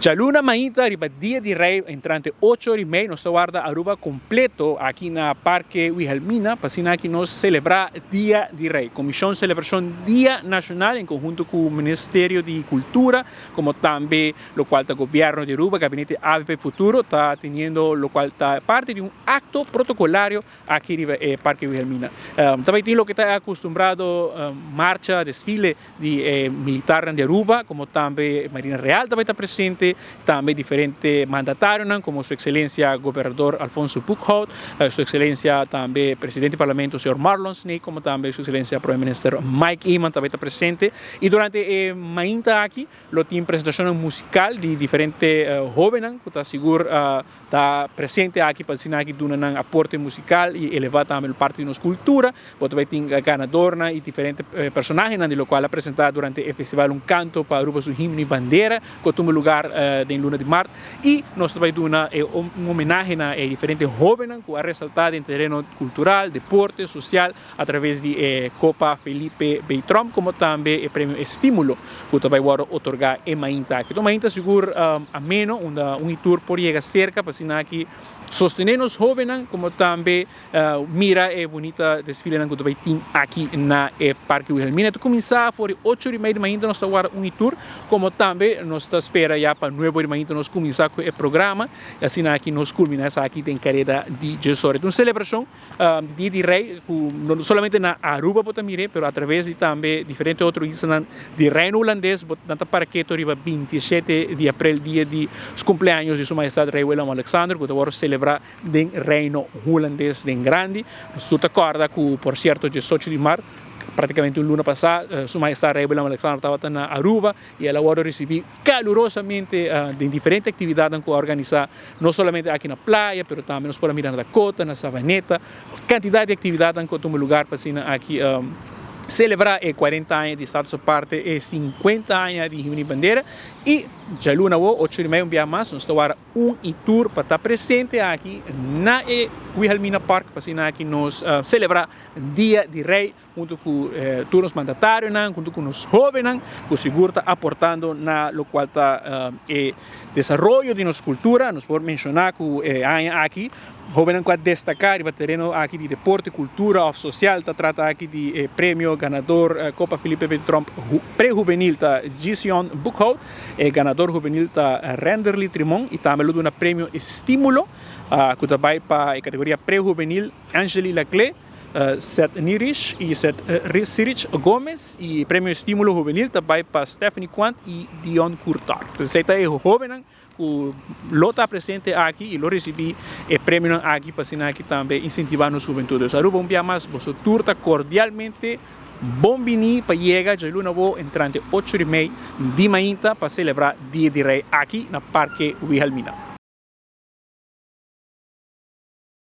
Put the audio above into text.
Já luna mainta riba dia de rei entrante 8h30 nós guarda Aruba completo aqui na Parque Wilhelmina para aqui nós celebrar Dia de Rei, Comissão de Celebração Dia Nacional em conjunto com o Ministério de Cultura, como também o qual está o governo de Aruba, Gabinete AVP Futuro, está tendo o qual está parte de acto protocolário aqui riba Parque Wilhelmina. Também tem o que está acostumbrado marcha, desfile de militar de Aruba, como também Marinha Real também está presente. Também diferentes mandatários, como Sua Excelência Governador Alfonso Buchholz, Sua Excelência também Presidente do Parlamento, Sr. Marlon Snee, como também Sua Excelência Primeiro Ministro Mike Eman também está presente. E durante mainta aqui, tem apresentação musical de diferentes jovens, que está seguro está presente aqui para ensinar aqui um aporte musical e elevar também parte de nossa cultura. Também tem ganador e diferentes personagens, no qual apresentar durante o festival canto para Aruba, seu himno e bandeira, que toma lugar em Luna de Marte, e nós também damos uma homenagem a diferentes jovens que a ressaltar em terreno cultural, deporte, social, através de Copa Felipe Beltrán, como também o prêmio Estímulo, que também vai otorgar em Mainta. Então, Mainta seguro ameno, tour por chegar cerca, para ensinar aqui sostener os jovens, como também mira a bonita desfile que também tem aqui na Parque Wilhelmina. Então, começar por 8h30 da manhã, nós estamos um tour, como também nós estamos espera já para 9h da manhã, nós começar com o programa, e assim aqui nós culminamos aqui em carreira de Jesus. Então, celebração de Dia de Rei, não somente na Aruba, mas também através de também diferentes outros islas de Reino Holandês, nata Parque, arriba 27 de abril, dia de cumpleaños de Sua Majestade Rei Willem Alexander, que agora celebrar do Reino Holandês de grande. Você te acorda que, por certo, 18 de março, praticamente luna passada, Sua Majestade Rei Willem Alexander estava na Aruba e ela agora recebeu calorosamente de diferentes atividades que organizar, não somente aqui na praia, mas também nos podemos mirar na Dakota, na Savaneta, quantidade de atividades que tomam lugar para aqui celebrar 40 anos de Estado de parte e 50 anos de himno e bandeira, e já luna 8h30 um dia mais, nós estamos tour para estar presente aqui na Wilhelmina Park, para aqui nos celebrar Dia de Rei, junto com todos os mandatários, junto com os jovens, que seguro está aportando na lo qual está desenvolvimento de nossa cultura. Nós podemos mencionar que aqui jovens que destacar e terreno aqui de deporte, cultura, social, está trata aqui de prêmio ganador Copa Felipe Beltrán pré-juvenil está Gideon Buchholz, ganador juvenil está Renderly Trimon e também do prêmio Estímulo, que também para a categoria pré-juvenil Angeli Laclé, Seth Nirish e Seth Sirich Gomes, e prêmio Estímulo Juvenil também para Stephanie Quant e Dion Courtard. Então, esse é o jovem que está presente aqui e lo recebi o prêmio aqui para aqui também incentivar a juventude. Aruba um dia mais, você turta cordialmente bom-vindo para chegar de luna boa entrante 8h30 de manhã para celebrar Dia de Rei aqui na Parque Wilhelmina.